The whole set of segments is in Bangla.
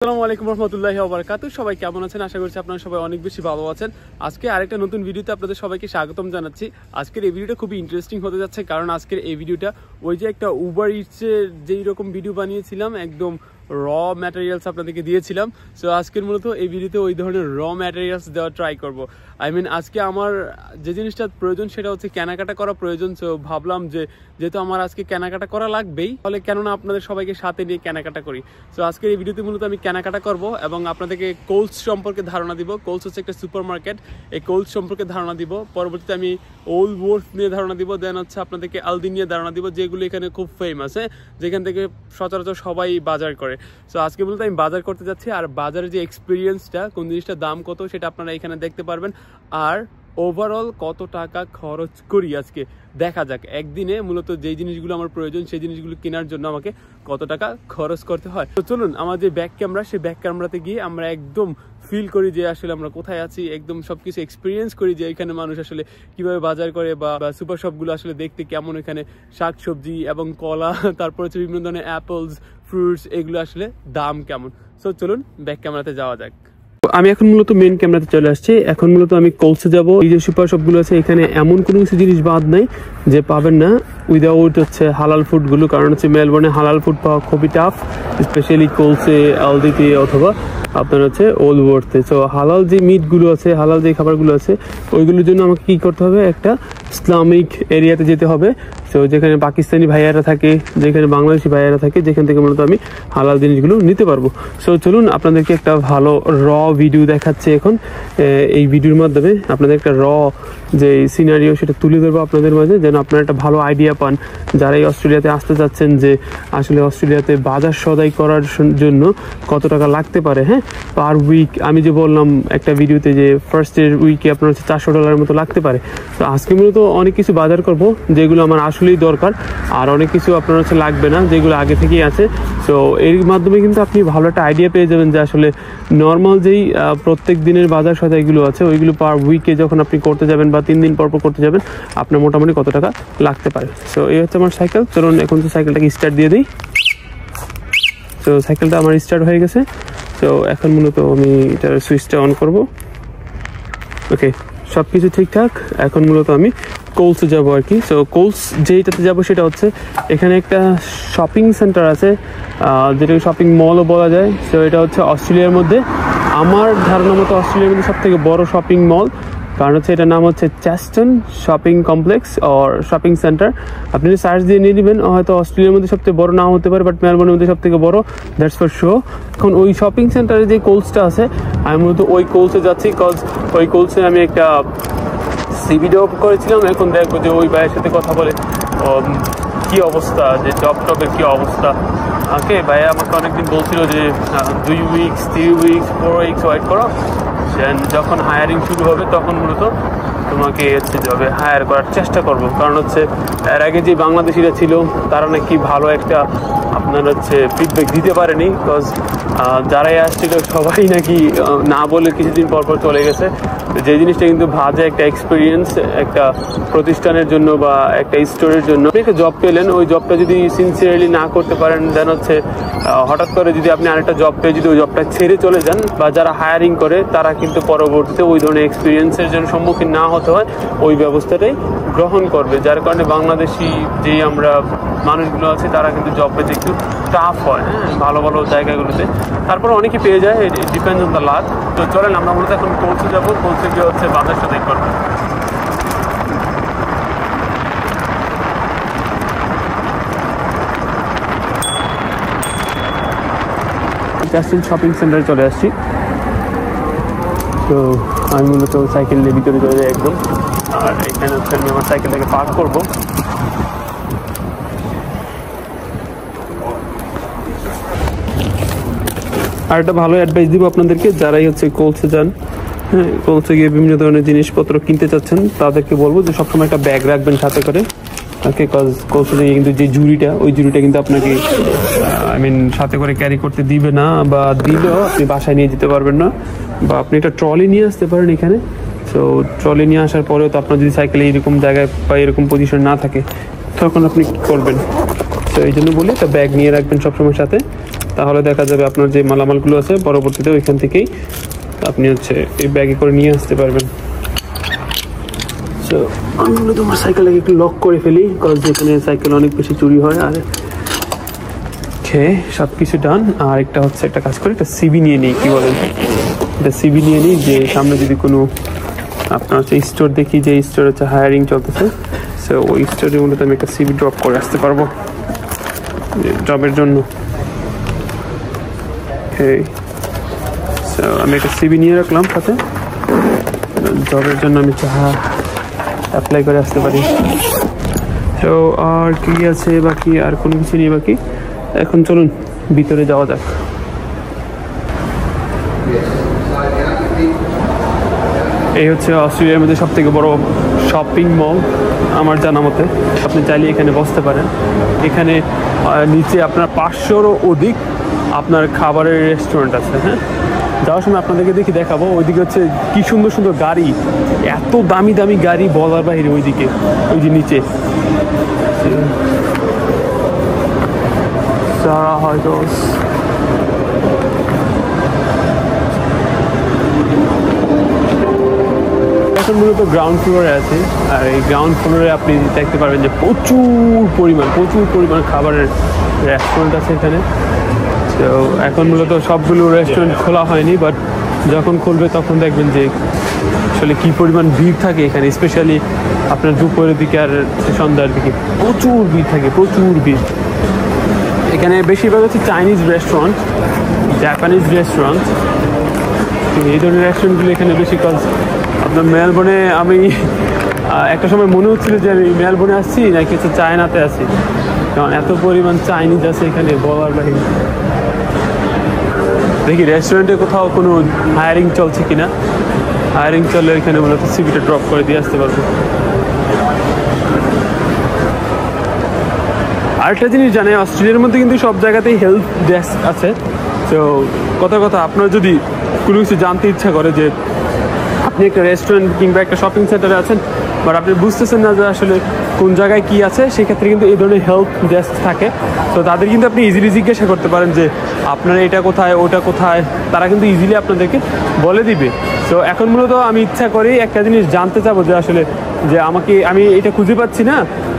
আসসালামু আলাইকুম রহমতুল্লাহি ওয়া বারাকাতুহু। সবাই কেমন আছেন? আশা করছি আপনারা সবাই অনেক বেশি ভালো আছেন। আজকে আরেকটা নতুন ভিডিওতে আপনাদের সবাইকে স্বাগতম জানাচ্ছি। আজকের এই ভিডিওটা খুবই ইন্টারেস্টিং হতে যাচ্ছে, কারণ আজকের এই ভিডিওটা ওই যে একটা উবার ইটসের যেই রকম ভিডিও বানিয়েছিলাম, একদম র ম্যাটেরিয়ালস আপনাদেরকে দিয়েছিলাম। সো আজকের মূলত এই ভিডিওতে ওই ধরনের র ম্যাটেরিয়ালস দেওয়া ট্রাই করব। আজকে আমার যে জিনিসটা প্রয়োজন সেটা হচ্ছে কেনাকাটা করা প্রয়োজন। সো ভাবলাম যে যেহেতু আমার আজকে কেনাকাটা করা লাগবেই, তাহলে কেননা আপনাদের সবাইকে সাথে নিয়ে কেনাকাটা করি। সো আজকের এই ভিডিওতে মূলত আমি কেনাকাটা করব এবং আপনাদেরকে কোলস সম্পর্কে ধারণা দিব। কোলস হচ্ছে একটা সুপার মার্কেট, এই কোলস সম্পর্কে ধারণা দিব। পরবর্তীতে আমি ওল্ড ওয়ার্থ নিয়ে ধারণা দিব, দেন হচ্ছে আপনাদেরকে আলদি নিয়ে ধারণা দিব, যেগুলো এখানে খুব ফেমাস, যেখান থেকে সচরাচর সবাই বাজার করে। সো আজকে মূলত আমি বাজার করতে যাচ্ছি, আর বাজারের যে এক্সপিরিয়েন্সটা, কোন জিনিসটার দাম কত সেটা আপনারা এখানে দেখতে পারবেন। আর ওভারঅল কত টাকা খরচ করি আজকে দেখা যাক। একদিনে মূলত যেই জিনিসগুলো আমার প্রয়োজন সেই জিনিসগুলো কেনার জন্য আমাকে কত টাকা খরচ করতে হয়। তো চলুন, আমার যে ব্যাক ক্যামেরা, সেই ব্যাক ক্যামেরাতে গিয়ে আমরা একদম ফিল করি যে আসলে আমরা কোথায় আছি, একদম সবকিছু এক্সপিরিয়েন্স করি যে এখানে মানুষ আসলে কিভাবে বাজার করে, বা সুপার শপগুলো আসলে দেখতে কেমন, এখানে শাকসবজি এবং কলা, তারপর হচ্ছে বিভিন্ন ধরনের অ্যাপলস, ফ্রুটস, এগুলো আসলে দাম কেমন। সো চলুন ব্যাক ক্যামেরাতে যাওয়া যাক। আমি এখন মূলত মেন ক্যামেরাতে চলে আসছি। এখন মূলত আমি কোলসে যাব। এই যে সুপার শপগুলো আছে, এখানে এমন কোনো কিছু জিনিস বাদ নাই যে পাবেন না উইদাউট হচ্ছে হালাল ফুডগুলো, কারণ হচ্ছে মেলবোর্নে হালাল ফুড পাওয়া খুবই টাফ, স্পেশালি কোলসে, আলদিতে অথবা আপনার হচ্ছে ওল্ড ওয়ার্থে। সো হালাল যে মিটগুলো আছে, হালাল যে খাবারগুলো আছে, ওইগুলোর জন্য আমাকে কী করতে হবে, একটা ইসলামিক এরিয়াতে যেতে হবে। সো যেখানে পাকিস্তানি ভাইয়ারা থাকে, যেখানে বাংলাদেশি ভাইয়ারা থাকে, যেখান থেকে মূলত আমি হালাল জিনিসগুলো নিতে পারবো। সো চলুন আপনাদেরকে একটা ভালো র ভিডিও দেখাচ্ছে এখন। এই ভিডিওর মাধ্যমে আপনাদের একটা র যে সিনারিও সেটা তুলে ধরবো আপনাদের মাঝে, যেন আপনারা একটা ভালো আইডিয়া পান যারা এই অস্ট্রেলিয়াতে আসতে চাচ্ছেন, যে আসলে অস্ট্রেলিয়াতে বাজার সদাই করার জন্য কত টাকা লাগতে পারে। হ্যাঁ, পার উইক আমি যে বললাম একটা ভিডিওতে যে ফার্স্টের উইকে আপনার হচ্ছে $400 মতো লাগতে পারে। তো আজকে মূলত অনেক কিছু বাজার করব যেগুলো আমার আসলেই দরকার, আর অনেক কিছু আপনার হচ্ছে লাগবে না, যেগুলো আগে থেকেই আছে। সো এর মাধ্যমে কিন্তু আপনি ভালো একটা আইডিয়া পেয়ে যাবেন যে আসলে নর্মাল যেই প্রত্যেক দিনের বাজার সদাইগুলো আছে, ওইগুলো পার উইকে যখন আপনি করতে যাবেন বা 3 দিন পর পর করতে যাবেন, আপনার মোটামুটি কত টাকা লাগতে পারে। সো এই হচ্ছে আমার সাইকেল। চলুন এখন তো সাইকেলটাকে স্টার্ট দিয়ে দিই। তো সাইকেলটা আমার স্টার্ট হয়ে গেছে। তো এখন মূলত আমি এটার সুইচটা অন করব। ওকে, সব কিছু ঠিকঠাক। এখন মূলত আমি কোলসে যাব আর কি। সো কোলস যেইটাতে যাব সেটা হচ্ছে, এখানে একটা শপিং সেন্টার আছে, যেটাকে শপিং মলও বলা যায়। সো এটা হচ্ছে অস্ট্রেলিয়ার মধ্যে, আমার ধারণা মতো অস্ট্রেলিয়ার মধ্যে সব থেকে বড় শপিং মল, কারণ হচ্ছে এটার নাম হচ্ছে Chaston shopping complex or shopping centre. আপনি সার্চ দিয়ে নিয়ে নেবেন, হয়তো অস্ট্রেলিয়ার মধ্যে সবথেকে বড় নাও হতে পারে, বাট মেলবোর্নের মধ্যে সব থেকে বড়, দ্যাটস ফর শো। এখন ওই শপিং সেন্টারে যে কোলসটা আছে, আমি মূলত ওই কোলসে যাচ্ছি, কজ ওই কোলসে আমি একটা সিভিডিও করেছিলাম। এখন দেখবো যে ওই ভাইয়ের সাথে কথা বলে কি অবস্থা, যে জব টবের কি অবস্থা। ওকে, ভাইয়া আমাকে অনেকদিন বলছিল যে 2 উইকস 3 উইকস 4 উইকস ওয়েট করো, দেন যখন হায়ারিং শুরু হবে তখন মূলত তোমাকে হচ্ছে জবে হায়ার করার চেষ্টা করবো। কারণ হচ্ছে এর আগে যে বাংলাদেশিরা ছিল তারা নাকি ভালো একটা আপনার হচ্ছে ফিডব্যাক দিতে পারেনি, বিকজ যারাই আসছিল সবাই নাকি না বলে কিছুদিন পর পর চলে গেছে। যে জিনিসটা কিন্তু বাজে একটা এক্সপিরিয়েন্স একটা প্রতিষ্ঠানের জন্য বা একটা স্টোরের জন্য। আপনি একটা জব পেলেন, ওই জবটা যদি সিনসিয়ারলি না করতে পারেন, দেন হচ্ছে হঠাৎ করে যদি আপনি আরেকটা জব পেয়ে যদি ওই জবটা ছেড়ে চলে যান, বা যারা হায়ারিং করে তারা কিন্তু পরবর্তীতে ওই ধরনের এক্সপিরিয়েন্সের জন্য সম্মুখীন না হতে হয়, ওই ব্যবস্থাটাই গ্রহণ করবে। যার কারণে বাংলাদেশি যেই আমরা মানুষগুলো আছে তারা কিন্তু জব পেতে একটু টাফ হয়, হ্যাঁ, ভালো ভালো জায়গাগুলোতে। তারপর অনেকে পেয়ে যায়, ডিপেন্ডস অন দ্য লাক। তো চলেন আমরা মূলত এখন পৌঁছে যাবো, পৌঁছে গিয়ে হচ্ছে বাজার সদাই করবো। চ্যাস্টন শপিং সেন্টারে চলে আসছি। তো আমি মূলত সাইকেল নিয়ে ভিতরে চলে যাই একদম, আর এখানে হচ্ছে আমি আমার সাইকেলটাকে পার্ক করবো। আর একটা ভালো অ্যাডভাইস দিব আপনাদেরকে, যারাই হচ্ছে কোলসে যান, হ্যাঁ, কোলসে গিয়ে বিভিন্ন ধরনের জিনিসপত্র কিনতে চাচ্ছেন, তাদেরকে বলবো যে সবসময় একটা ব্যাগ রাখবেন সাথে করে। ওকে, কজ কোলসে গিয়ে কিন্তু যে ঝুড়িটা, ওই ঝুড়িটা কিন্তু আপনাকে সাথে করে ক্যারি করতে দিবে না, বা দিলেও আপনি বাসায় নিয়ে যেতে পারবেন না, বা আপনি একটা ট্রলি নিয়ে আসতে পারেন এখানে। সো ট্রলি নিয়ে আসার পরেও তো আপনার যদি সাইকেলে এরকম জায়গায় বা এরকম পজিশন না থাকে, তখন আপনি কী করবেন? তো এই জন্য বলি একটা ব্যাগ নিয়ে রাখবেন সবসময় সাথে। তাহলে দেখা যাবে আপনার যে মালামালগুলো আছে পরবর্তীতে ওইখান থেকেই আপনি হচ্ছে এই ব্যাগে করে নিয়ে আসতে পারবেন। সো আমি মূলত আমার সাইকেলটাকে একটু লক করে ফেলি, কারণ যেখানে সাইকেল অনেক বেশি চুরি হয়। আর সব কিছু ডান। আর একটা হচ্ছে একটা কাজ করে একটা সিবি নিয়ে নিই, কি বলেন, একটা সিবি নিয়ে নিই, যে সামনে যদি কোনো আপনার হচ্ছে স্টোর দেখি যে স্টোর হচ্ছে হায়ারিং চলতেছে, সো ওই স্টোরে মূলত আমি একটা সিবি ড্রপ করে আসতে পারবো জবের জন্য। সো আমি একটা সিবি নিয়ে রাখলাম সাথে, জবের জন্য আমি অ্যাপ্লাই করে আসতে পারি। তো আর কি আছে বাকি, আর কোনো কিছু নেই বাকি। এখন চলুন ভিতরে যাওয়া যাক। এই হচ্ছে অস্ট্রেলিয়ার মধ্যে সব থেকে বড় শপিং মল আমার জানা মতে। আপনি চাইলে এখানে বসতে পারেন। এখানে নিচে আপনার 500-রও অধিক আপনার খাবারের রেস্টুরেন্ট আছে। হ্যাঁ, যাওয়ার সময় আপনাদেরকে দেখাবো। ওইদিকে হচ্ছে কি সুন্দর সুন্দর গাড়ি, এত দামি দামি গাড়ি বলার বাইরে। ওইদিকে ওই যে নিচে সারা হয়তো এখন মূলত গ্রাউন্ড ফ্লোরে আছে। আর এই গ্রাউন্ড ফ্লোরে আপনি দেখতে পারবেন যে প্রচুর পরিমাণ খাবারের রেস্টুরেন্ট আছে এখানে। তো এখন মূলত সবগুলো রেস্টুরেন্ট খোলা হয়নি, বাট যখন খুলবে তখন দেখবেন যে আসলে কী পরিমাণ ভিড় থাকে এখানে, স্পেশালি আপনার দুপুরের দিকে আর সন্ধ্যার দিকে প্রচুর ভিড় থাকে, প্রচুর ভিড়। এখানে বেশিরভাগ হচ্ছে চাইনিজ রেস্টুরেন্ট, জাপানিজ রেস্টুরেন্ট, এই ধরনের রেস্টুরেন্টগুলো এখানে বেশি। কাজ আপনার মেলবোর্নে আমি একটা সময় মনে হচ্ছিল যে আমি মেলবোর্নে আসছি নাকি হচ্ছে চায়নাতে আছি, কারণ এত পরিমাণ চাইনিজ আছে এখানে বলার বাহিরে। দেখি রেস্টুরেন্টে কোথাও কোনো হায়ারিং চলছে কিনা। হায়ারিং চললে এখানে মূলত সিভিটা ড্রপ করে দিয়ে আসতে পারবো। আরেকটা জিনিস জানে, অস্ট্রেলিয়ার মধ্যে কিন্তু সব জায়গাতেই হেল্প ডেস্ক আছে। তো কথা আপনার যদি কোনো কিছু জানতে ইচ্ছা করে যে আপনি একটা রেস্টুরেন্ট কিংবা একটা শপিং সেন্টারে আছেন, বাট আপনি বুঝতেছেন না যে আসলে কোন জায়গায় কী আছে, সেক্ষেত্রে কিন্তু এই ধরনের হেল্প ডেস্ক থাকে। তো তাদের কিন্তু আপনি ইজিলি জিজ্ঞাসা করতে পারেন যে আপনার এটা কোথায়, ওটা কোথায়, তারা কিন্তু ইজিলি আপনাদেরকে বলে দিবে। তো এখন মূলত আমি ইচ্ছা করি একটা জিনিস জানতে চাবো যে আসলে যে আমি এটা খুঁজে পাচ্ছি না,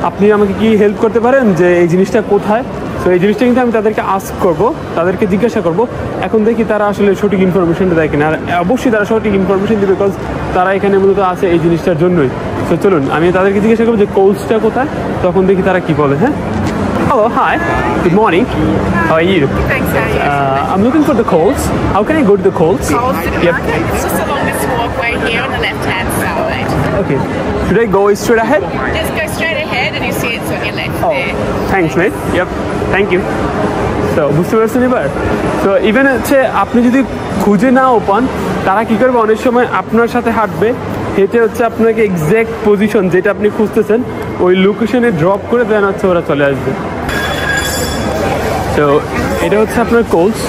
আপনি আমাকে কি হেল্প করতে পারেন যে এই জিনিসটা কোথায়। তো এই জিনিসটা কিন্তু আমি তাদেরকে আস্ক করবো, তাদেরকে জিজ্ঞাসা করবো। এখন দেখি তারা আসলে সঠিক ইনফরমেশনটা দেয় কিনা। আর অবশ্যই তারা সঠিক ইনফরমেশন দেবে, বিকজ তারা এখানে মূলত আছে এই জিনিসটার জন্যই। তো চলুন আমি তাদেরকে জিজ্ঞাসা করবো যে কোলসটা কোথায়, তখন দেখি তারা কি বলে। হ্যাঁ, hello, hi, good morning, how are you? Thanks, how are you? I'm looking for the Coles. How can I go to the Coles? Coles Supermarket? Yep. It's just along this walkway here on the left-hand side. Okay, should I go straight ahead? Just go straight ahead and you see it's on your left Oh, there. thanks mate. Yep, thank you. So বুঝতে পারছেন এবার? তো ইভেন হচ্ছে আপনি যদি খুঁজে নাও পান, তারা কী করবে, অনেক সময় আপনার সাথে হাঁটবে, হেঁটে হচ্ছে আপনাকে এক্স্যাক্ট পজিশন যেটা আপনি খুঁজতেছেন ওই লোকেশনে ড্রপ করে দেন, হচ্ছে ওরা চলে আসবে। তো এটা হচ্ছে আপনার কোলস।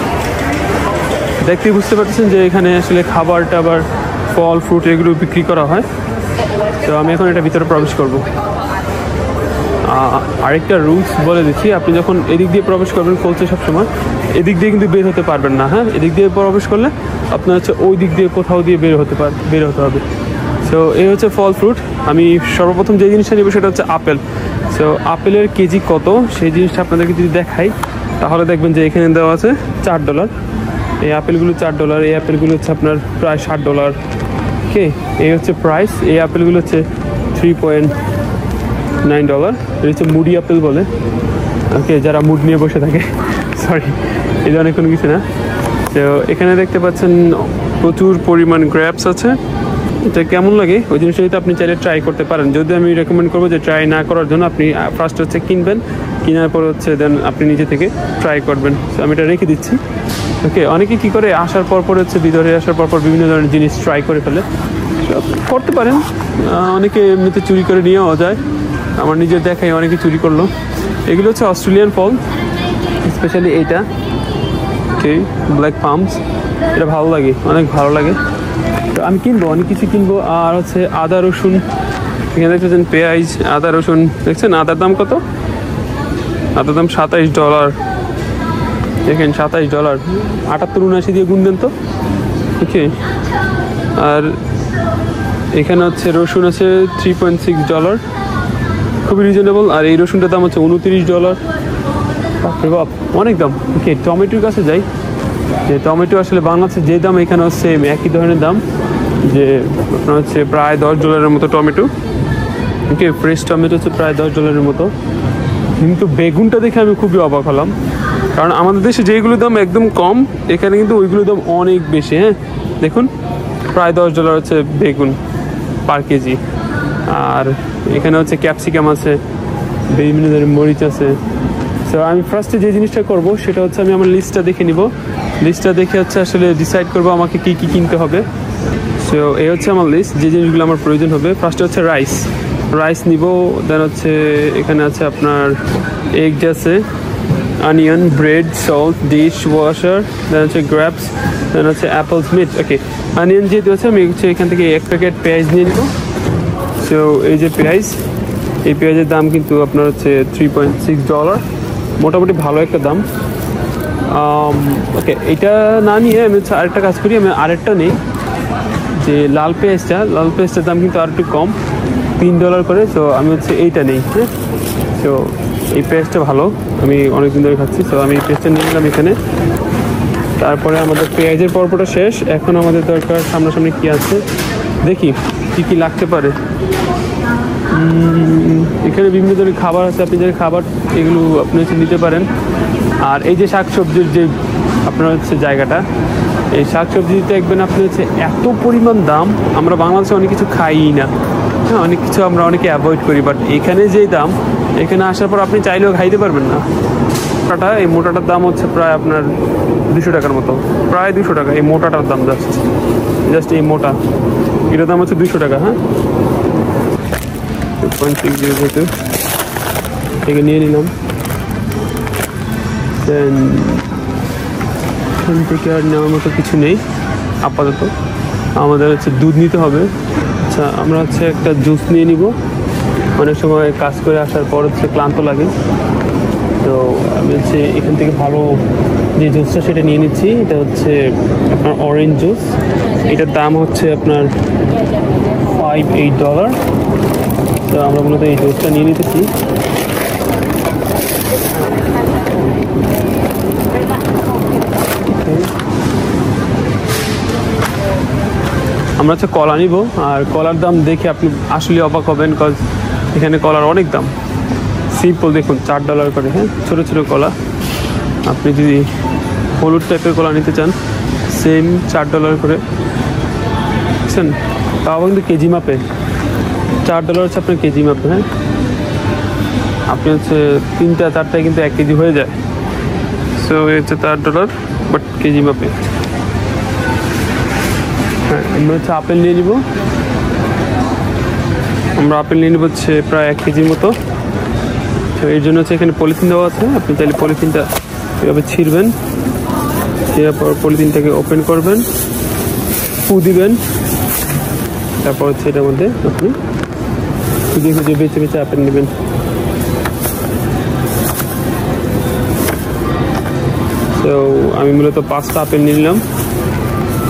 দেখতে বুঝতে পারছেন যে এখানে আসলে খাবার টাবার, ফল ফ্রুট এগুলো বিক্রি করা হয়। তো আমি এখন এটা ভিতরে প্রবেশ করব। আরেকটা রুলস বলে দিচ্ছি, আপনি যখন এদিক দিয়ে প্রবেশ করবেন কোলসে সবসময় এদিক দিয়ে কিন্তু বের হতে পারবেন না। হ্যাঁ, এদিক দিয়ে প্রবেশ করলে আপনার হচ্ছে ওই দিক দিয়ে কোথাও দিয়ে বের হতে হবে। সো এই হচ্ছে ফল ফ্রুট। আমি সর্বপ্রথম যে জিনিসটা নেব সেটা হচ্ছে আপেল। সো আপেলের কেজি কত সেই জিনিসটা আপনাদেরকে যদি দেখাই, তাহলে দেখবেন যে এখানে দেওয়া আছে $4। এই আপেলগুলো $4, এই আপেলগুলো হচ্ছে আপনার প্রায় $60। ওকে, এই হচ্ছে প্রাইস। এই আপেলগুলো হচ্ছে $3.9। এটা হচ্ছে মুডি আপেল বলে। ওকে, যারা মুড নিয়ে বসে থাকে, সরি, এই ধরনের কোনো কিছু না। তো এখানে দেখতে পাচ্ছেন প্রচুর পরিমাণ গ্র্যাপস আছে। এটা কেমন লাগে ওই জিনিসটা যদি আপনি চাইলে ট্রাই করতে পারেন। যদি আমি রেকমেন্ড করবো যে ট্রাই না করার জন্য, আপনি ফার্স্ট হচ্ছে কিনবেন, কেনার পর হচ্ছে দেন আপনি নিজে থেকে ট্রাই করবেন। আমি এটা রেখে দিচ্ছি। ওকে, অনেকে কী করে আসার পর হচ্ছে ভিতরে আসার পর বিভিন্ন ধরনের জিনিস ট্রাই করে ফেলে, করতে পারেন। অনেকে এমনিতে চুরি করে নিয়েও যায়, আমার নিজের দেখাই অনেকে চুরি করলো। এগুলো হচ্ছে অস্ট্রেলিয়ান ফল, স্পেশালি এইটা, ওকে, ব্ল্যাক পামস। এটা ভালো লাগে, অনেক ভালো লাগে। তো আমি কিনবো, অনেক কিছু কিনবো। আর হচ্ছে আদা রসুন, এখানে দেখতেছেন পেঁয়াজ, আদা রসুন দেখছেন। আদার দাম কত? আদার দাম $27। দেখেন $27, 78-79 দিয়ে গুণ দেন তো। ওকে, আর এখানে হচ্ছে রসুন আছে $3.6, খুবই রিজনেবল। আর এই রসুনটার দাম হচ্ছে $29। বাপরে বাপ, অনেক দাম। ওকে, টমেটোর কাছে যাই। যে টমেটো আসলে বাংলাদেশে যে দাম এখানেও সেম একই ধরনের দাম, যে আপনার হচ্ছে প্রায় $10 মতো টমেটো। ওকে, ফ্রেশ টমেটো হচ্ছে প্রায় $10 মতো। কিন্তু বেগুনটা দেখে আমি খুবই অবাক হলাম, কারণ আমাদের দেশে যেগুলোর দাম একদম কম, এখানে কিন্তু ওইগুলোর দাম অনেক বেশি। হ্যাঁ, দেখুন প্রায় $10 হচ্ছে বেগুন পার কেজি। আর এখানে হচ্ছে ক্যাপসিকাম আছে, বিভিন্ন ধরনের মরিচ আছে। তো আমি ফার্স্টে যে জিনিসটা করব সেটা হচ্ছে আমি আমার লিস্টটা দেখে নিব। লিস্টটা দেখে হচ্ছে আসলে ডিসাইড করবো আমাকে কী কী কিনতে হবে। সো এই হচ্ছে আমার লিস্ট, যে জিনিসগুলো আমার প্রয়োজন হবে। ফার্স্টে হচ্ছে রাইস নিব। দেন হচ্ছে এখানে আছে আপনার এগ আছে, onion, bread, salt, dishwasher, then হচ্ছে গ্র্যাপস, দেন হচ্ছে অ্যাপলস, মিট। ওকে, অনিয়ন যেহেতু আছে আমি হচ্ছে এখান থেকে 1 প্যাকেট পেঁয়াজ নিয়ে নিব। সো এই যে পেঁয়াজ, এই পেঁয়াজের দাম কিন্তু আপনার হচ্ছে $3.6, মোটামুটি ভালো একটা দাম। ওকে, এটা না নিয়ে আমি হচ্ছে আরেকটা কাজ করি, আমি আরেকটা নিই, যে লাল পেঁয়াজটার দাম কিন্তু আর একটু কম, $3 করে। তো আমি হচ্ছে এইটা নেই। হ্যাঁ, তো এই পেঁয়াজটা ভালো, আমি অনেকদিন ধরে খাচ্ছি। তো আমি এই পেঁয়াজটা নিয়ে নিলাম এখানে। তারপরে আমাদের পেঁয়াজের পর্বটা শেষ। এখন আমাদের দরকার সামনাসামনি কী আছে দেখি, কী কী লাগতে পারে। এখানে বিভিন্ন ধরনের খাবার আছে, আপনি যে খাবার এগুলো আপনি হচ্ছে নিতে পারেন। আর এই যে শাকসবজির যে আপনার হচ্ছে জায়গাটা, এই শাকসবজি দেখবেন আপনি হচ্ছে এত পরিমাণ দাম, আমরা বাংলাদেশে অনেক কিছু খাই না। হ্যাঁ, অনেক কিছু আমরা অনেকে অ্যাভয়েড করি, বাট এখানে যেই দাম, এখানে আসার পর আপনি চাইলেও খাইতে পারবেন না। এই মোটাটার দাম হচ্ছে প্রায় আপনার $200 মতো, প্রায় $200। এই মোটাটার দাম জাস্ট এই মোটা, এটার দাম হচ্ছে $200। হ্যাঁ, 2.6 থেকে নিয়ে নিলাম। দেন এখান থেকে আর নেওয়ার মতো কিছু নেই আপাতত। আমাদের হচ্ছে দুধ নিতে হবে। আচ্ছা, আমরা হচ্ছে একটা জুস নিয়ে নিব। অনেক সময় কাজ করে আসার পর হচ্ছে ক্লান্ত লাগে, তো আমি হচ্ছে এখান থেকে ভালো যে জুসটা সেটা নিয়ে নিচ্ছি। এটা হচ্ছে আপনার অরেঞ্জ জুস, এটার দাম হচ্ছে আপনার $5-8। তো আমরা মূলত এই জুসটা নিয়ে নিতেছি। আমরা হচ্ছে কলা নিব, আর কলার দাম দেখে আপনি আসলে অবাক হবেন, কজ এখানে কলার অনেক দাম। সিম্পল দেখুন $4 করে। হ্যাঁ, ছোটো ছোটো কলা। আপনি যদি হলুদ টাইপের কলা নিতে চান, সেম $4 করে। বুঝছেন, তাও কিন্তু কেজি মাপে $4 হচ্ছে আপনার কেজি মাপে। হ্যাঁ, আপনি হচ্ছে 3-4টায় কিন্তু 1 কেজি হয়ে যায়। সো এই হচ্ছে $4, বাট কেজি মাপে। হ্যাঁ, আমরা হচ্ছে আপেল নিয়ে নিব। আমরা আপেল নিয়ে নেব হচ্ছে প্রায় 1 কেজির মতো। তো এর জন্য হচ্ছে এখানে পলিথিন দেওয়া আছে, আপনি চাইলে পলিথিনটা এভাবে ছিঁড়বেন, এরপর পলিথিনটাকে ওপেন করবেন, ফু দিবেন, তারপর হচ্ছে এটার মধ্যে আপনি খুঁজে খুঁজে বেছে বেছে আপেল নেবেন। তো আমি মূলত 5টা আপেল নিয়ে নিলাম।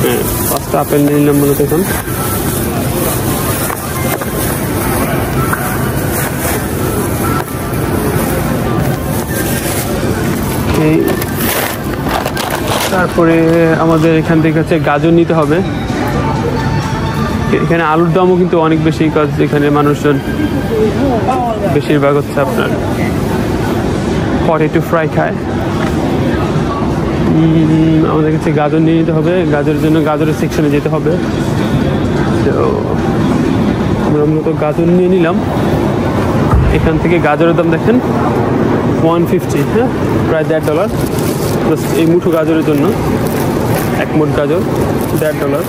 হ্যাঁ, 5টা আপেল নিয়ে নিলাম মূলত এখন। তারপরে আমাদের এখান থেকে হচ্ছে গাজর নিতে হবে। এখানে আলুর দামও কিন্তু অনেক বেশি, কাজ এখানে মানুষজন বেশিরভাগ হচ্ছে আপনার পটেটো ফ্রাই খায়। আমাদের কাছে গাজর নিয়ে নিতে হবে, গাজরের জন্য গাজরের সেকশনে যেতে হবে। তো আমরা মূলত গাজর নিয়ে নিলাম। এখান থেকে গাজরের দাম দেখেন $150। হ্যাঁ, প্রায় $1.5 জাস্ট এই মুঠো গাজরের জন্য। 1 মুঠ গাজর $1.5।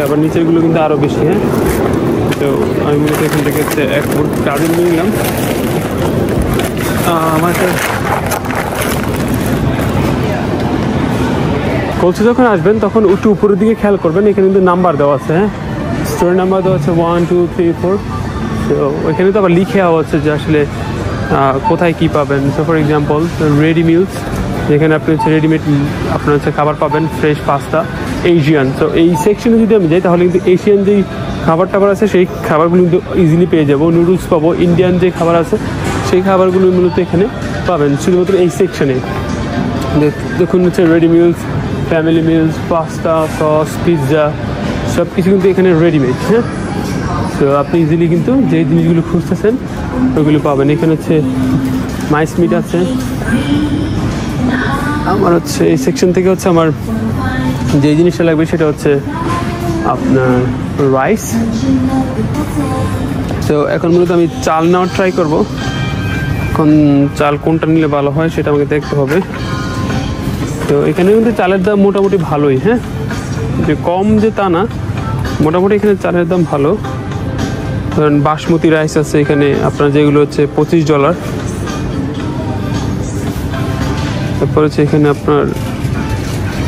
আবার নিচেরগুলো কিন্তু আরও বেশি। হ্যাঁ, তো আমি মূলত এখান থেকে হচ্ছে 1 মুঠ গাজর নিয়ে নিলাম। আমার কলসি যখন আসবেন তখন একটু উপরের দিকে খেয়াল করবেন, এখানে কিন্তু নাম্বার দেওয়া আছে। হ্যাঁ, স্টোর নাম্বার দেওয়া আছে 1, 2, 3, 4। তো ওইখানে তো আবার লিখে হচ্ছে যে আসলে কোথায় কী পাবেন। So for example ready meals, যেখানে আপনি হচ্ছে রেডিমেড আপনার হচ্ছে খাবার পাবেন, ফ্রেশ পাস্তা, এশিয়ান। তো এই সেকশনে যদি আমি যাই তাহলে কিন্তু এশিয়ান যেই খাবার টাবার আছে সেই খাবারগুলো কিন্তু ইজিলি পেয়ে যাবো। নুডলস পাবো, ইন্ডিয়ান যে খাবার আছে সেই খাবারগুলো মূলত এখানে পাবেন শুধুমাত্র এই সেকশনে। দেখুন হচ্ছে ready meals, family meals, pasta, sauce, pizza সব কিছু কিন্তু এখানে রেডিমেড। হ্যাঁ, তো আপনি ইজিলি কিন্তু যে জিনিসগুলো খুঁজতেছেন ওইগুলো পাবেন। এখানে হচ্ছে মাইস মিট আছে। আমার হচ্ছে এই সেকশন থেকে হচ্ছে আমার যে জিনিসটা লাগবে সেটা হচ্ছে আপনার রাইস। তো এখন মূলত আমি চাল নেওয়ার ট্রাই করব। এখন চাল কোনটা নিলে ভালো হয় সেটা আমাকে দেখতে হবে। তো এখানে কিন্তু চালের দাম মোটামুটি ভালোই, হ্যাঁ, যে কম যে তা না, মোটামুটি এখানে চালের দাম ভালো। ধরেন বাসমতি রাইস আছে এখানে আপনার, যেগুলো হচ্ছে $25। তারপর হচ্ছে এখানে আপনার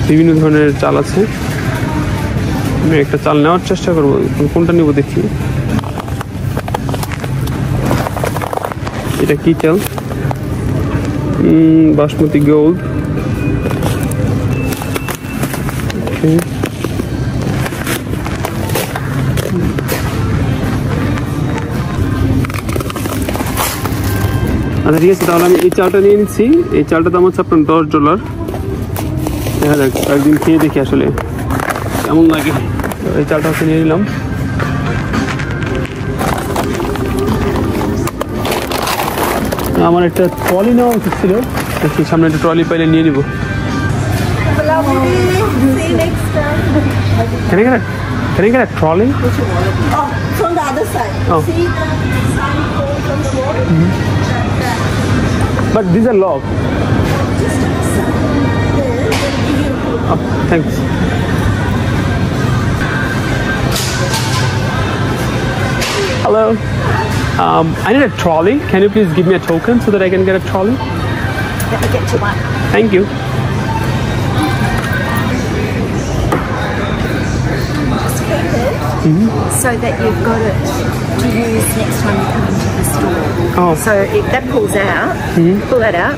বিভিন্ন ধরনের চাল আছে। আমি একটা চাল নেওয়ার চেষ্টা করবো, কোনটা নেবো দেখি। এটা কি চাল? বাসমতি গোল্ড। আচ্ছা ঠিক আছে, তাহলে আমি এই চালটা নিয়ে নিচ্ছি। এই চালটার দাম হচ্ছে আপনার $10। দেখা যাক, একদিন খেয়ে দেখি আসলে কেমন লাগে। এই চালটা হচ্ছে নিয়ে নিলাম। আমার একটা ট্রলি নেওয়া উচিত ছিল, দেখি সামনে একটা ট্রলি পাইলে নিয়ে নিব। Can I get a trolley? Oh, from the other side. Oh. See the sign pole from the wall? But these are locked. Just on the side. There. Oh, thanks. Hello. I need a trolley. Can you please give me a token so that I can get a trolley? Let me get you one. Thank you. So that you've got it to use next time you come into the store. Oh. So if that pulls out, pull that out,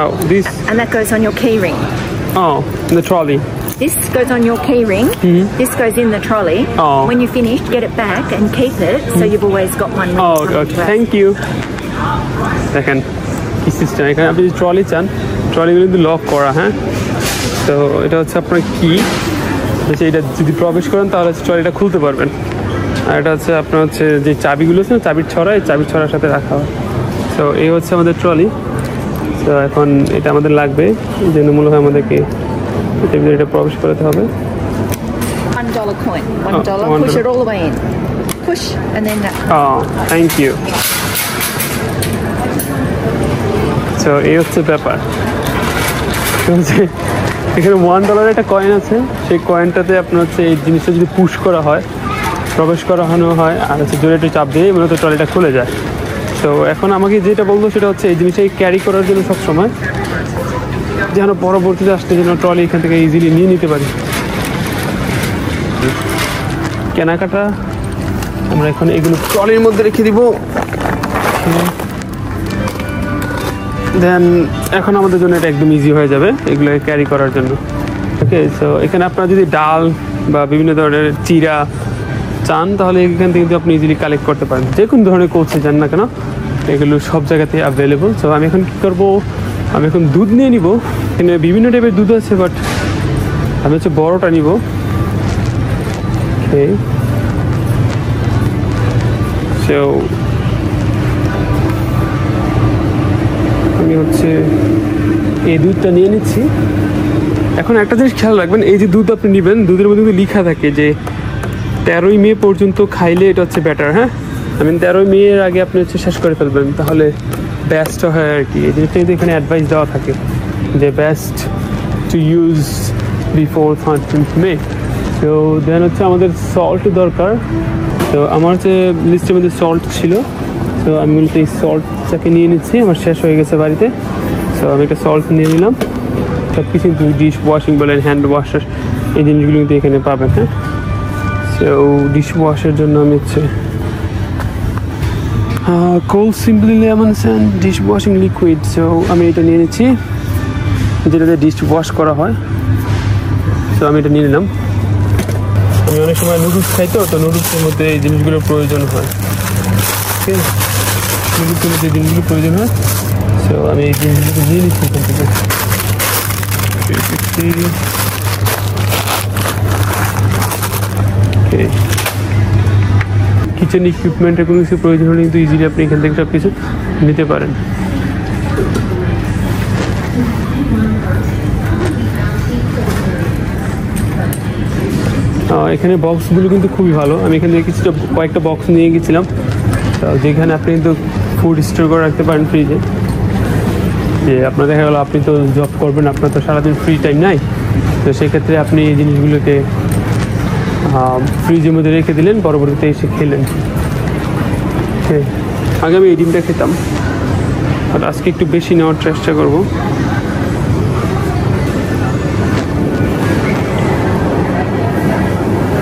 Oh, this. and that goes on your key ring. Oh, the trolley. This goes on your key ring. This goes in the trolley. Oh. When you're finished, get it back and keep it so you've always got one. when you Oh, come to okay. us. Thank you. দেখেন কি সিস্টেম, এখানে আপনি যদি ট্রলি চান, ট্রলিগুলো কিন্তু লক করা। হ্যাঁ, তো এটা হচ্ছে আপনার কি, এটা যদি প্রবেশ করেন তাহলে ট্রলিটা খুলতে পারবেন। আর এটা হচ্ছে আপনার হচ্ছে যে চাবিগুলো আছে না, চাবির ছড়া, এই চাবির ছড়ার সাথে রাখা হয়। তো এই হচ্ছে আমাদের ট্রলি। তো এখন এটা আমাদের লাগবে, এই জন্য মূলত আমাদেরকে এটা প্রবেশ করাতে হবে। $1 coin. $1. $1. Push it all the way in. Push, and then that. Oh, thank you. So এই হচ্ছে ব্যাপার। এখানে $1 একটা কয়েন আছে, সেই কয়েনটাতে আপনার হচ্ছে এই জিনিসটা যদি পুশ করা হয়, প্রবেশ করানো হয়, আর হচ্ছে জোরে একটু চাপ দিয়ে মূলত ট্রলিটা খুলে যায়। তো এখন আমাকে যেটা বলবো সেটা হচ্ছে এই জিনিসটাকে ক্যারি করার জন্য সবসময় যেন পরবর্তীতে আসতে যেন ট্রলি এখান থেকে ইজিলি নিয়ে নিতে পারি। কেনাকাটা আমরা এখন এগুলো ট্রলির মধ্যে রেখে দিব। দেন এখন আমাদের জন্য এটা একদম ইজি হয়ে যাবে এগুলোকে ক্যারি করার জন্য। ওকে, সো এখানে আপনারা যদি ডাল বা বিভিন্ন ধরনের চিরা চান তাহলে এখান থেকে কিন্তু আপনি ইজিলি কালেক্ট করতে পারেন, যে কোনো ধরনের কোচে চান না কেন, এগুলো সব জায়গাতেই অ্যাভেলেবল। সো আমি এখন কী করবো, আমি এখন দুধ নিয়ে নিব। এখানে বিভিন্ন টাইপের দুধ আছে, বাট আমি হচ্ছে বড়টা নিব। ওকে, সো আমি হচ্ছে এই দুধটা নিয়ে নিচ্ছি। এখন একটা জিনিস খেয়াল রাখবেন, এই যে দুধ আপনি নেবেন, দুধের মধ্যে কিন্তু লেখা থাকে যে 13ই মে পর্যন্ত খাইলে এটা হচ্ছে বেটার। হ্যাঁ, I mean 13ই মের আগে আপনি হচ্ছে শেষ করে ফেলবেন তাহলে বেস্ট হয় আর কি। এই জিনিসটা কিন্তু এখানে অ্যাডভাইস দেওয়া থাকে যে best to use before 13th মে। তো দেন হচ্ছে আমাদের সল্ট দরকার। তো আমার যে লিস্টের মধ্যে সল্ট ছিল, তো আমি মূলত এই সল্টটাকে নিয়ে নিচ্ছি, আমার শেষ হয়ে গেছে বাড়িতে। সো আমি একটা সল্ট নিয়ে নিলাম। সব কিছু ডিশ ওয়াশিং বলেন, হ্যান্ড ওয়াশার, এই জিনিসগুলো কিন্তু এখানে পাবেন। হ্যাঁ, সো ডিশ ওয়াশের জন্য আমি হচ্ছে কোল simply lemon sand dishwashing liquid, so আমি এটা নিয়ে নিচ্ছি। যেটাতে ডিশ ওয়াশ করা হয়। তো আমি এটা নিয়ে নিলাম। আমি অনেক সময় নুডলস খাই, তো নুডলসের মধ্যে এই জিনিসগুলোর প্রয়োজন হয়। ঠিক আছে, নুডলসের মধ্যে এই জিনিসগুলো প্রয়োজন হয়। তো আমি এই জিনিসগুলোকে নিয়ে নিচ্ছি এখান থেকে। কিচেন ইকুইপমেন্টের কোনো কিছু প্রয়োজন হলে কিন্তু ইজিলি আপনি এখান থেকে সব কিছু নিতে পারেন। এখানে বক্সগুলো কিন্তু খুবই ভালো। আমি এখান থেকে কয়েকটা বক্স নিয়ে গেছিলাম, তো যেখানে আপনি কিন্তু ফুড স্টোর করে রাখতে পারেন ফ্রিজে। যে আপনার দেখা গেলো আপনি তো জব করবেন, আপনার তো সারাদিন ফ্রি টাইম নাই, তো সেক্ষেত্রে আপনি এই জিনিসগুলোকে ফ্রিজের মধ্যে রেখে দিলেন, পরবর্তীতে এসে খেলেন। আগে আমি এই ডিমটা খেতাম, আর আজকে একটু বেশি নেওয়ার চেষ্টা করবো।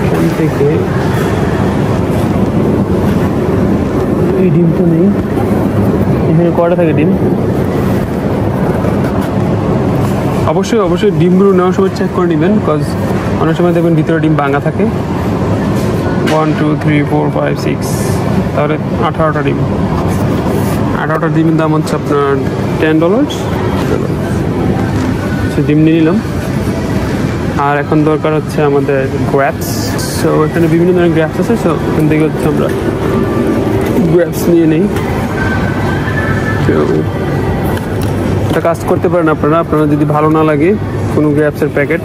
এখান থেকে এই ডিমটা নেই, এখানে কটা থাকে ডিম। অবশ্যই ডিমগুলো নেওয়ার সময় চেক করে নেবেন, বিকজ অনেক সময় দেখবেন ভিতরে ডিম ভাঙা থাকে। 1 2 3 4 5 6, তাহলে 18টা ডিম। 18টা ডিমের দাম হচ্ছে আপনার $10। সে ডিম নিয়ে নিলাম। আর এখন দরকার হচ্ছে আমাদের গ্র্যাপস। সো এখানে বিভিন্ন ধরনের গ্র্যাপস আছে, সো এখান থেকে হচ্ছে আমরা গ্র্যাপস নিয়ে নিই। তো এটা কাজ করতে পারেন আপনারা যদি ভালো না লাগে কোনো গ্র্যাপসের প্যাকেট,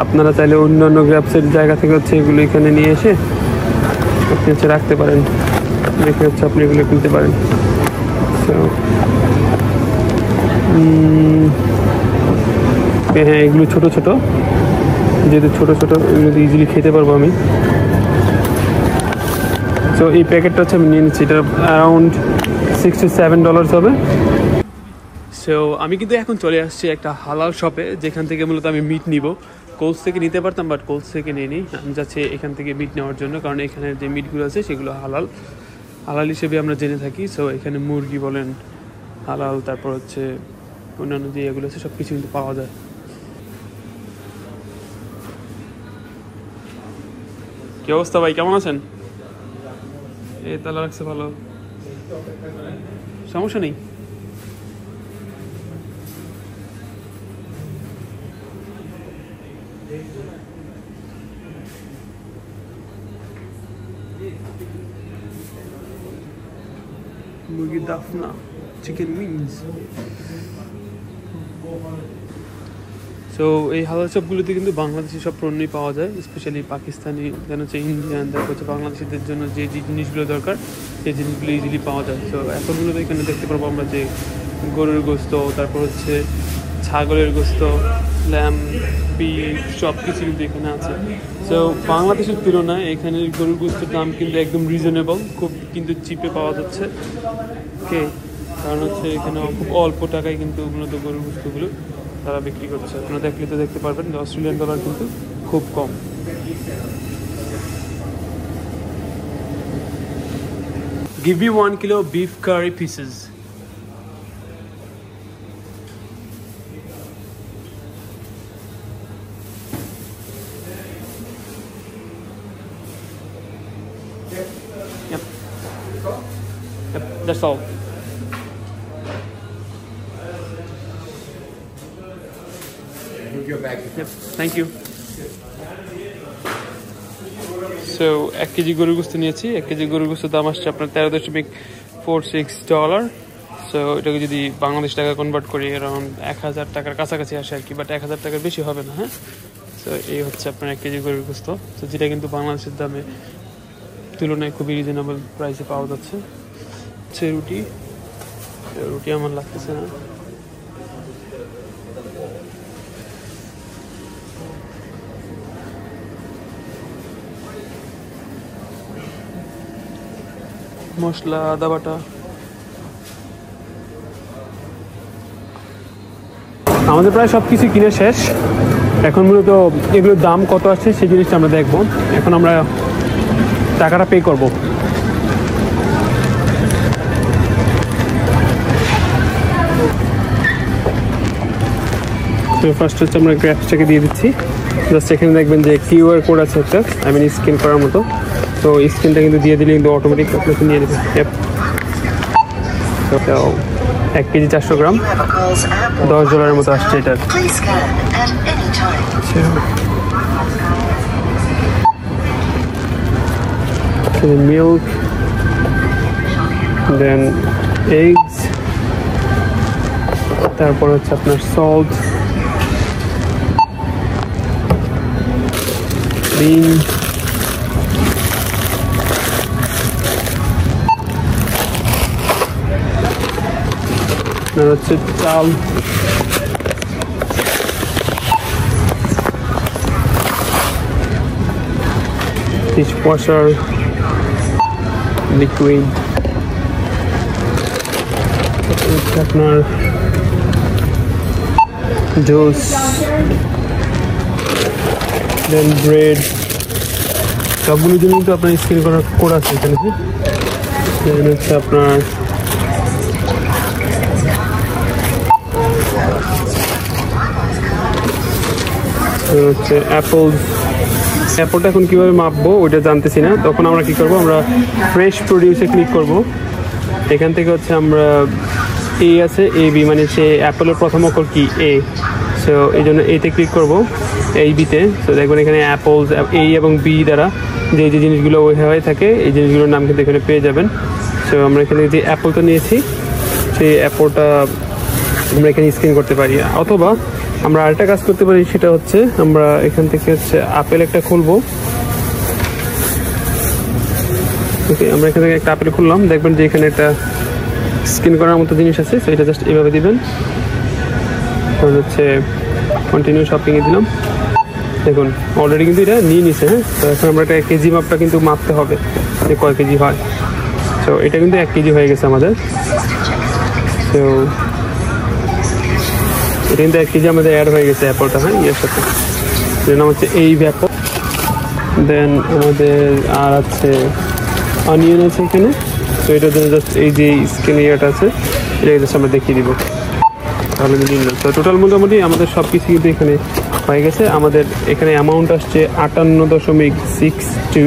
আপনারা চাইলে অন্যান্য গ্র্যাপসের জায়গা থেকে হচ্ছে এগুলো এখানে নিয়ে এসে আপনি হচ্ছে রাখতে পারেন, রেখে হচ্ছে আপনি এগুলো কিনতে পারেন। তো হ্যাঁ, এগুলো ছোটো যেহেতু ছোটো এগুলো ইজিলি খেতে পারবো আমি। তো এই প্যাকেটটা হচ্ছে আমি নিয়ে নিচ্ছি, এটা অ্যারাউন্ড $6 to $7 হবে। সো আমি কিন্তু এখন চলে আসছি একটা হালাল শপে, যেখান থেকে মূলত আমি মিট নিব। কোলস থেকে নিতে পারতাম, বাট কোলস থেকে নিয়ে নিই। আমি যাচ্ছি এখান থেকে মিট নেওয়ার জন্য, কারণ এখানে যে মিটগুলো আছে সেগুলো হালাল হিসেবে আমরা জেনে থাকি। সো এখানে মুরগি বলেন হালাল, তারপর হচ্ছে অন্যান্য যে এগুলো আছে সব কিছু কিন্তু পাওয়া যায়। কি অবস্থা ভাই, কেমন আছেন? এই তালা রাখছে, ভালো, সমস্যা নেই। মুরগির দাফনা, চিকেন উইংস। সো এই হালাল শপগুলোতে কিন্তু বাংলাদেশি সব পণ্যই পাওয়া যায়, স্পেশালি পাকিস্তানি, যেন হচ্ছে ইন্ডিয়ান, তারপর হচ্ছে বাংলাদেশিদের জন্য যে জিনিসগুলো দরকার সেই জিনিসগুলো ইজিলি পাওয়া যায়। সো এখনগুলো তো এখানে দেখতে পারবো আমরা যে গরুর গোস্ত, তারপর হচ্ছে ছাগলের গোস্ত, ল্যাম্ব, বিফ, সব কিছু কিন্তু এখানে আছে। সো বাংলাদেশের তুলনায় এখানে গরুর গোস্তের দাম কিন্তু একদম রিজনেবল, খুব কিন্তু চিপে পাওয়া যাচ্ছে। ওকে, কারণ হচ্ছে এখানে খুব অল্প টাকায় কিন্তু মূলত গরুর গোস্তগুলো তারা বিক্রি করছে। আপনারা দেখলে তো দেখতে পারবেন যে $8 কিন্তু খুব কম। Give me 1 kilo beef curry pieces. Yep, that's all. Yep, thank you. So 1 KG গরুর গোস্ত নিয়েছি। 1 কেজি গরুর গোস্তের দাম আসছে আপনার $13.46। সো এটাকে যদি বাংলাদেশ টাকা কনভার্ট করি অ্যারাউন্ড 1000 টাকার কাছাকাছি আসে আর কি, বাট 1000 টাকার বেশি হবে না। হ্যাঁ, সো এই হচ্ছে আপনার 1 কেজি গরুর গোস্ত, তো যেটা কিন্তু বাংলাদেশের দামে তুলনায় খুবই রিজনেবল প্রাইসে পাওয়া যাচ্ছে। হচ্ছে রুটি আমার লাগতেছে না। মশলা, আদা বাটা। আমাদের প্রায় সব কিছু কিনে শেষ। এখন মূলত এগুলোর দাম কত আসছে সেই জিনিসটা আমরা দেখবো। এখন আমরা টাকাটা পে করব। ফার্স্ট হচ্ছে আমরা গ্রাফসটাকে দিয়ে দিচ্ছি। জাস্ট এখানে দেখবেন যে কিউআর কোড আছে একটা, স্ক্যান করার মতো। তো স্ক্যানটা কিন্তু দিয়ে দিলে কিন্তু অটোমেটিক আপনাকে নিয়ে নেবে। তো 1 কেজি 400 গ্রাম $10 মতো আসছে এটা। মিল্ক, দেন এগস, তারপর হচ্ছে আপনার সল্ট, বিন, হচ্ছে চাল, ডিশওয়াশার লিকুইড, আপনার জুস, দেন ব্রেড, সবগুলোর জন্য কিন্তু আপনার স্ক্যান করার কোড আছে এখানে। দেন হচ্ছে আপনার হচ্ছে অ্যাপলটা এখন কীভাবে মাপবো ওইটা জানতেছি না। তখন আমরা কি করব, আমরা ফ্রেশ প্রডিউসে ক্লিক করব। এখান থেকে হচ্ছে আমরা এ আছে, এ বি, মানে সে অ্যাপলের প্রথম অক্ষর কি এ, সো এই জন্য এতে ক্লিক করব, এই বিতে। সো দেখবেন এখানে অ্যাপলস এ এবং বি দ্বারা যে যে জিনিসগুলো হয়ে থাকে এই জিনিসগুলোর নাম কিন্তু এখানে পেয়ে যাবেন। সো আমরা এখানে যে অ্যাপলটা নিয়েছি সেই অ্যাপলটা আমরা এখানে স্ক্যান করতে পারি, অথবা আমরা আরেকটা কাজ করতে পারি, সেটা হচ্ছে আমরা এখান থেকে হচ্ছে আপেল একটা খুলবো। ওকে, আমরা এখান থেকে একটা আপেল খুললাম, দেখবেন যে এখানে একটা স্ক্যান করার মতো জিনিস আছে। তো এটা জাস্ট এভাবে দিবেন, হচ্ছে কন্টিনিউ শপিংয়ে দিলাম। দেখুন অলরেডি কিন্তু এটা নিয়ে নিছে। হ্যাঁ, তো এখন আমরা একটা কেজি মাপটা কিন্তু মাপতে হবে যে কয় কেজি হয়। তো এটা কিন্তু 1 কেজি হয়ে গেছে আমাদের। তো এটা কিন্তু 1 কেজি আমাদের অ্যাড হয়ে গেছে অ্যাপলটা। হ্যাঁ, এর সাথে এর নাম হচ্ছে এই অ্যাপল। দেন আমাদের আর আছে অনিয়ন আছে এখানে। তো এটার জন্য জাস্ট এই যে স্ক্যান ইয়েটা আছে এটা জাস্ট আমরা দেখিয়ে দিব, তাহলে কিন্তু নিলাম। তো টোটাল মোটামুটি আমাদের সব কিছু কিন্তু এখানে হয়ে গেছে। আমাদের এখানে অ্যামাউন্ট আসছে 58.62।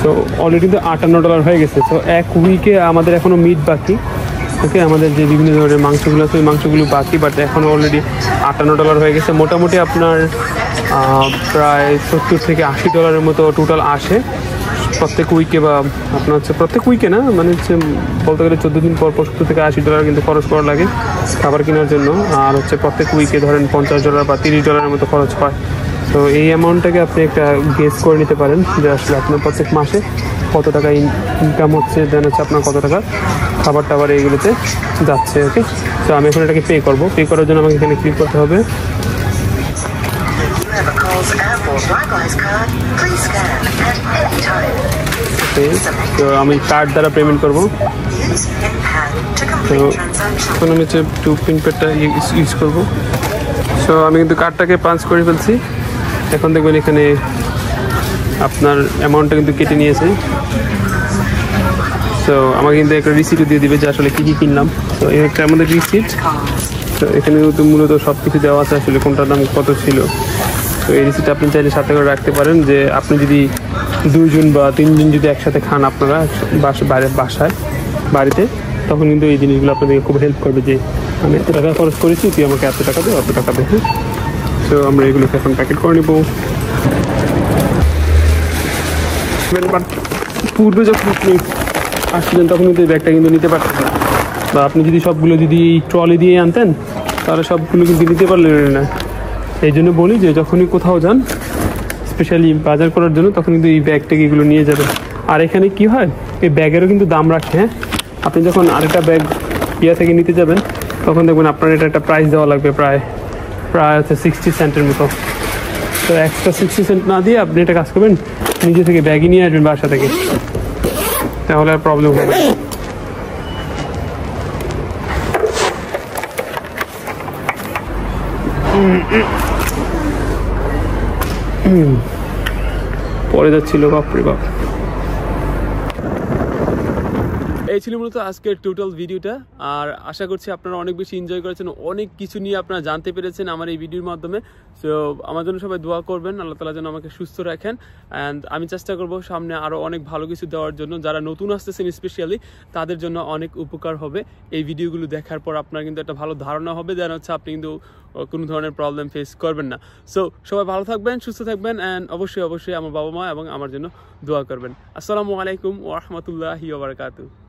তো অলরেডি কিন্তু $58 হয়ে গেছে। তো 1 উইকে আমাদের এখনও মিট বাকি। ওকে, আমাদের যে বিভিন্ন ধরনের মাংসগুলো আছে ওই মাংসগুলো বাকি, বাট এখন অলরেডি $58 হয়ে গেছে। মোটামুটি আপনার প্রায় $70 থেকে $80 মতো টোটাল আসে প্রত্যেক উইকে, বা আপনার হচ্ছে প্রত্যেক উইকে না, মানে হচ্ছে বলতে গেলে 14 দিন পর $70 থেকে $80 কিন্তু খরচ করা লাগে খাবার কেনার জন্য। আর হচ্ছে প্রত্যেক উইকে ধরেন $50 বা $30 মতো খরচ হয়। তো এই অ্যামাউন্টটাকে আপনি একটা গেস করে নিতে পারেন যে আসলে আপনার প্রত্যেক মাসে কত টাকা ইনকাম হচ্ছে, দেন হচ্ছে আপনার কত টাকা খাবার টাবার এইগুলোতে যাচ্ছে। ওকে, তো আমি এখন এটাকে পে করবো। পে করার জন্য আমাকে এখানে ক্লিক করতে হবে। তো আমি কার্ড দ্বারা পেমেন্ট করবো। তো এখন আমি হচ্ছে পিন প্যাডটা ইউজ করবো। সো আমি কিন্তু কার্ডটাকে পাঞ্চ করে ফেলছি। এখন দেখবেন এখানে আপনার অ্যামাউন্টটা কিন্তু কেটে নিয়েছে। তো আমাকে কিন্তু একটা রিসিটও দিয়ে দিবে যে আসলে কী কী কিনলাম। তো এই একটা আমাদের রিসিট। তো এখানে কিন্তু মূলত সব কিছু দেওয়া আছে আসলে কোনটার দাম কত ছিল। তো এই রিসিট আপনি চাইলে সাথে করে রাখতে পারেন, যে আপনি যদি 2 জন বা 3 জন যদি একসাথে খান আপনারা বাড়িতে, তখন কিন্তু এই জিনিসগুলো আপনাদেরকে খুব হেল্প করবে, যে আমি এত টাকা খরচ করেছি, তুই আমাকে এত টাকা দে, অত টাকা দে। তো আমরা এগুলোকে এখন প্যাকেট করে নেব। পূর্বে যখন আপনি আসছিলেন তখন কিন্তু এই ব্যাগটা কিন্তু নিতে পারতেন না, বা আপনি যদি সবগুলো যদি ট্রলি দিয়ে আনতেন তাহলে সবগুলো কিন্তু নিতে পারলেন না। এই জন্য বলি যে যখনই কোথাও যান স্পেশালি বাজার করার জন্য, তখন কিন্তু এই ব্যাগটাকে এগুলো নিয়ে যাবেন। আর এখানে কি হয়, এই ব্যাগেরও কিন্তু দাম রাখে। হ্যাঁ, আপনি যখন আরেকটা ব্যাগ ইয়া থেকে নিতে যাবেন তখন দেখবেন আপনার এটা একটা প্রাইস দেওয়া লাগবে, প্রায় হচ্ছে 60 সেন্টের মতো। তো এক্সট্রা 60 সেন্ট না দিয়ে আপনি একটা কাজ করবেন, নিজে থেকে ব্যাগই নিয়ে আসবেন বাসা থেকে, তাহলে আর প্রবলেম হবে না। পরে যাচ্ছিল, বাপরে বাপ। এই ছিল মূলত আজকের টোটাল ভিডিওটা। আর আশা করছি আপনারা অনেক বেশি এনজয় করেছেন, অনেক কিছু নিয়ে আপনারা জানতে পেরেছেন আমার এই ভিডিওর মাধ্যমে। সো আমার জন্য সবাই দোয়া করবেন, আল্লাহ তাআলা যেন আমাকে সুস্থ রাখেন। অ্যান্ড আমি চেষ্টা করব সামনে আরও অনেক ভালো কিছু দেওয়ার জন্য। যারা নতুন আসতেছেন স্পেশালি তাদের জন্য অনেক উপকার হবে এই ভিডিওগুলো দেখার পর। আপনার কিন্তু একটা ভালো ধারণা হবে, যেন হচ্ছে আপনি কিন্তু কোনো ধরনের প্রবলেম ফেস করবেন না। সো সবাই ভালো থাকবেন, সুস্থ থাকবেন, অ্যান্ড অবশ্যই আমার বাবা মা এবং আমার জন্য দোয়া করবেন। আসসালামু আলাইকুম ওয়া রাহমাতুল্লাহি ওয়া বারাকাতুহু।